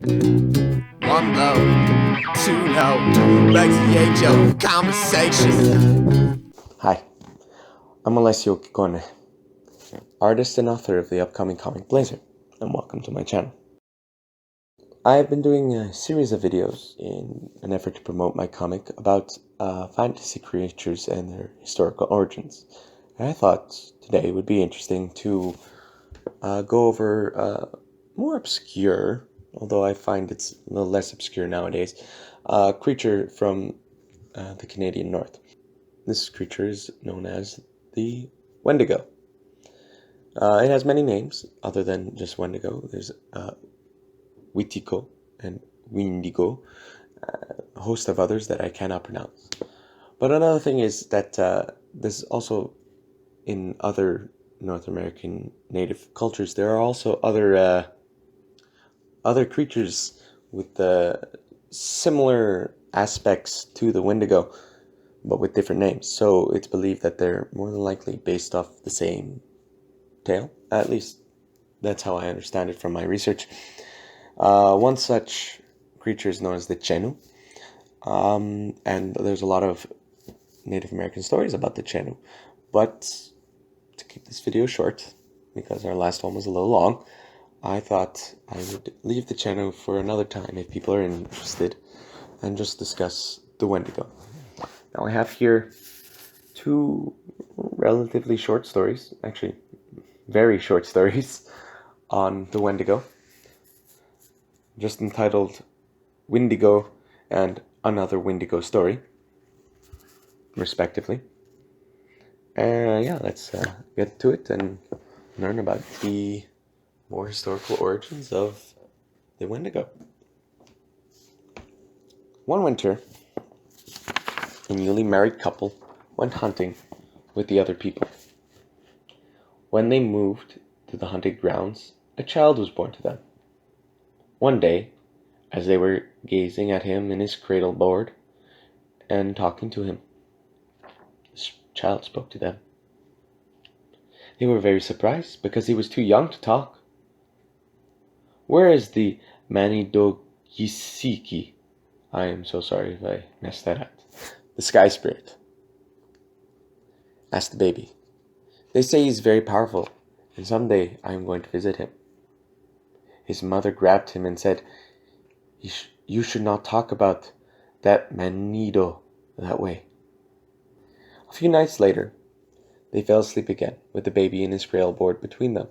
One low, two low, back to the age of conversation. Hi, I'm Alessio Products, artist and author of the upcoming comic Blazer, and welcome to my channel. I have been doing a series of videos in an effort to promote my comic about fantasy creatures and their historical origins. And I thought today would be interesting to go over a more obscure, although I find it's a little less obscure nowadays, creature from the Canadian North. This creature is known as the wendigo. It has many names other than just wendigo. There's witico and windigo, a host of others that I cannot pronounce. But another thing is that there's also in other North American native cultures, there are also other creatures with similar aspects to the wendigo, but with different names. So it's believed that they're more than likely based off the same tale. At least that's how I understand it from my research. One such creature is known as the Chenu, and there's a lot of Native American stories about the Chenu. But to keep this video short, because our last one was a little long, I thought I would leave the Chenu for another time if people are interested, and just discuss the Wendigo. Now I have here two relatively short stories, actually very short stories, on the Wendigo, just entitled Wendigo and Another Wendigo Story, respectively. Yeah, let's get to it and learn about the more historical origins of the Wendigo. One winter, a newly married couple went hunting with the other people. When they moved to the hunting grounds, a child was born to them. One day, as they were gazing at him in his cradle board and talking to him, this child spoke to them. They were very surprised because he was too young to talk. "Where is the Manidogisiki?" I am so sorry if I messed that up. "The sky spirit," asked the baby. "They say he's very powerful, and someday I am going to visit him." His mother grabbed him and said, You should not talk about that Manido that way." A few nights later, they fell asleep again with the baby in his cradle board between them.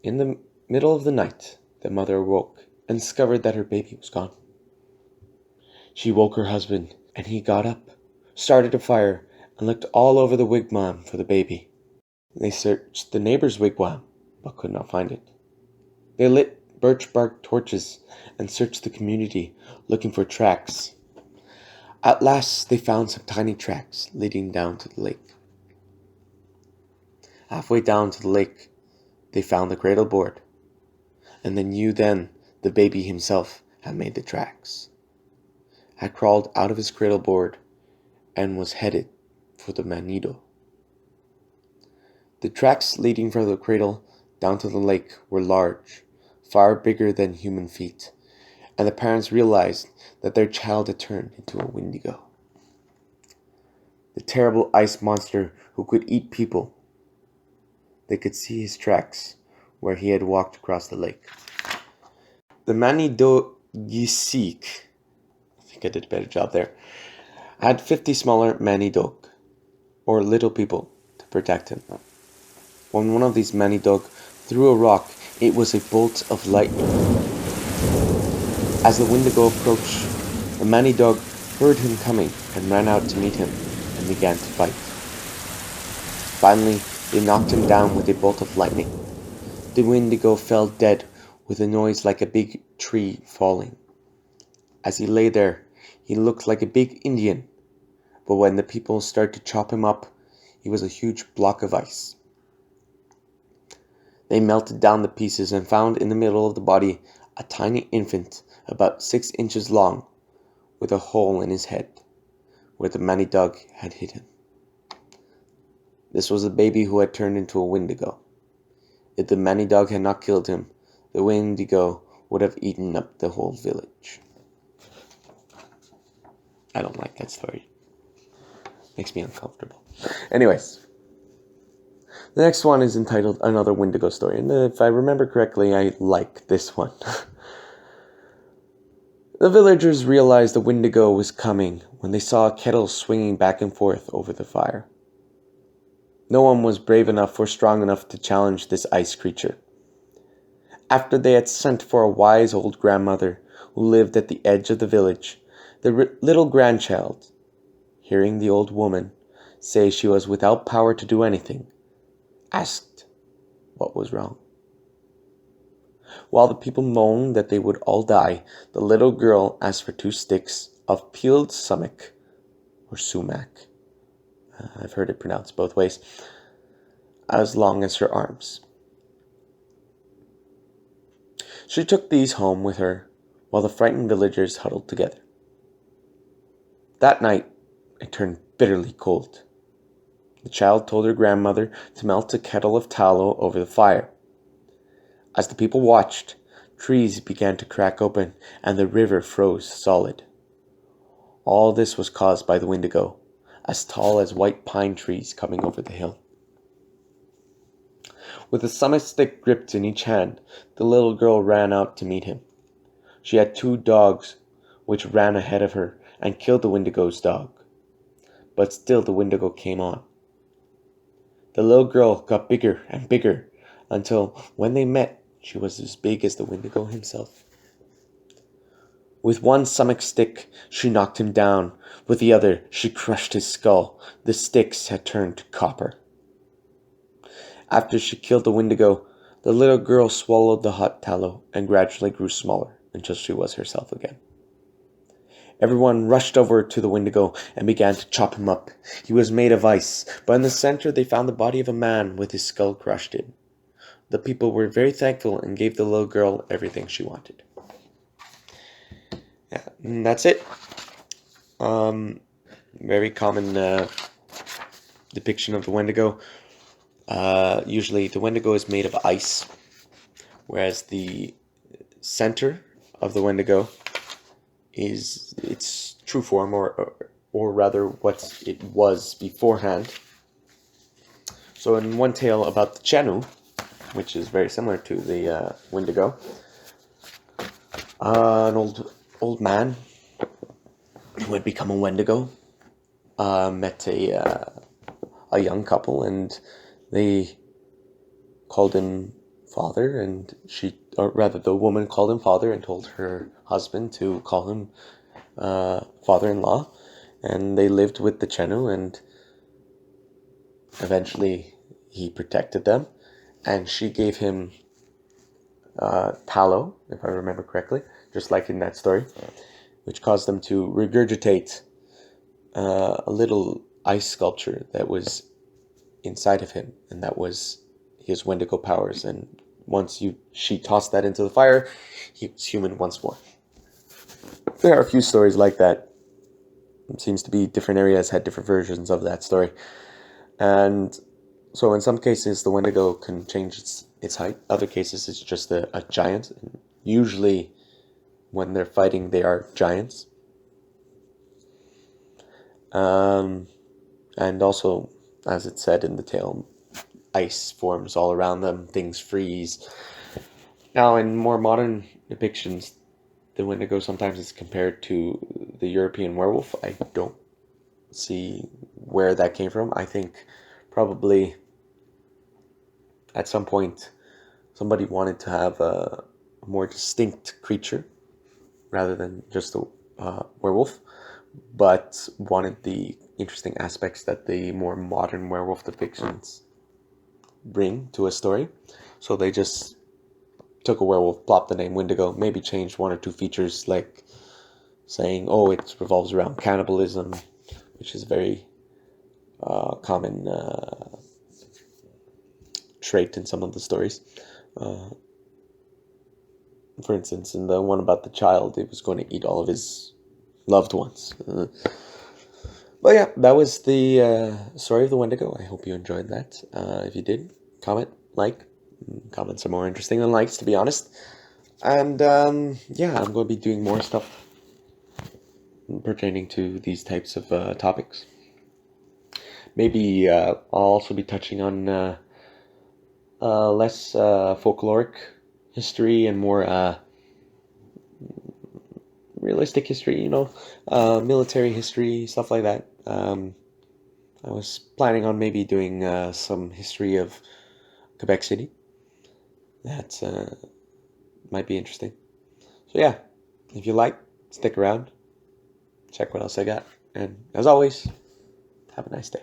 In the middle of the night, the mother awoke and discovered that her baby was gone. She woke her husband, and he got up, started a fire, and looked all over the wigwam for the baby. They searched the neighbor's wigwam, but could not find it. They lit birch bark torches and searched the community, looking for tracks. At last they found some tiny tracks leading down to the lake. Halfway down to the lake, they found the cradle board, and they knew then the baby himself had made the tracks, had crawled out of his cradle board, and was headed for the Manido. The tracks leading from the cradle down to the lake were large, far bigger than human feet, and the parents realized that their child had turned into a wendigo, the terrible ice monster who could eat people. They could see his tracks where he had walked across the lake. The Manidogisik, I think I did a better job there, had 50 smaller Manidog, or little people, to protect him. When one of these Manidog threw a rock, it was a bolt of lightning. As the Wendigo approached, the Manidog heard him coming and ran out to meet him and began to fight. Finally, they knocked him down with a bolt of lightning. The Wendigo fell dead with a noise like a big tree falling. As he lay there, he looked like a big Indian, but when the people started to chop him up, he was a huge block of ice. They melted down the pieces and found in the middle of the body a tiny infant about 6 inches long, with a hole in his head, where the Manidog had hit him. This was a baby who had turned into a wendigo. If the Manidog had not killed him, the wendigo would have eaten up the whole village. I don't like that story. Makes me uncomfortable. Anyways, the next one is entitled Another Wendigo Story. And if I remember correctly, I like this one. The villagers realized the Wendigo was coming when they saw a kettle swinging back and forth over the fire. No one was brave enough or strong enough to challenge this ice creature. After they had sent for a wise old grandmother who lived at the edge of the village, the little grandchild, hearing the old woman say she was without power to do anything, asked what was wrong. While the people moaned that they would all die, the little girl asked for 2 sticks of peeled sumac, or sumac. I've heard it pronounced both ways, as long as her arms. She took these home with her while the frightened villagers huddled together. That night, it turned bitterly cold. The child told her grandmother to melt a kettle of tallow over the fire. As the people watched, trees began to crack open and the river froze solid. All this was caused by the Wendigo, as tall as white pine trees coming over the hill. With a summit stick gripped in each hand, the little girl ran out to meet him. She had 2 dogs, which ran ahead of her and killed the Wendigo's dog. But still the Wendigo came on. The little girl got bigger and bigger, until when they met, she was as big as the Wendigo himself. With one sumac stick, she knocked him down. With the other, she crushed his skull. The sticks had turned to copper. After she killed the Wendigo, the little girl swallowed the hot tallow and gradually grew smaller until she was herself again. Everyone rushed over to the Wendigo and began to chop him up. He was made of ice, but in the center they found the body of a man with his skull crushed in. The people were very thankful and gave the little girl everything she wanted. Yeah, and that's it. Very common depiction of the Wendigo. Usually the Wendigo is made of ice, whereas the center of the Wendigo is its true form, or rather what it was beforehand. So in one tale about the Chenu, which is very similar to the Wendigo, an old man who had become a Wendigo met a young couple, and they called him father, and the woman called him father and told her husband to call him father-in-law, and they lived with the Chenu, and eventually he protected them, and she gave him tallow, if I remember correctly, just like in that story, which caused them to regurgitate a little ice sculpture that was inside of him, and that was his Wendigo powers. And once she tossed that into the fire, he was human once more. There are a few stories like that. It seems to be different areas had different versions of that story. And so in some cases, the Wendigo can change its height. Other cases, it's just a giant. Usually, when they're fighting, they are giants. And also, as it said in the tale, ice forms all around them, things freeze. Now, in more modern depictions, the Wendigo sometimes is compared to the European werewolf. I don't see where that came from. I think probably at some point somebody wanted to have a more distinct creature rather than just a werewolf, but wanted the interesting aspects that the more modern werewolf depictions bring to a story. So they just took a werewolf, plopped the name Wendigo, maybe changed 1 or 2 features, like saying, oh, it revolves around cannibalism, which is a very common trait in some of the stories. For instance, in the one about the child, it was going to eat all of his loved ones. But yeah, that was the story of the Wendigo. I hope you enjoyed that. If you did, comment, like. Comments are more interesting than likes, to be honest. And yeah, I'm going to be doing more stuff pertaining to these types of topics. Maybe I'll also be touching on less folkloric history and more realistic history, military history, stuff like that. I was planning on maybe doing some history of Quebec City. That might be interesting. So yeah, if you like, stick around, check what else I got. And as always, have a nice day.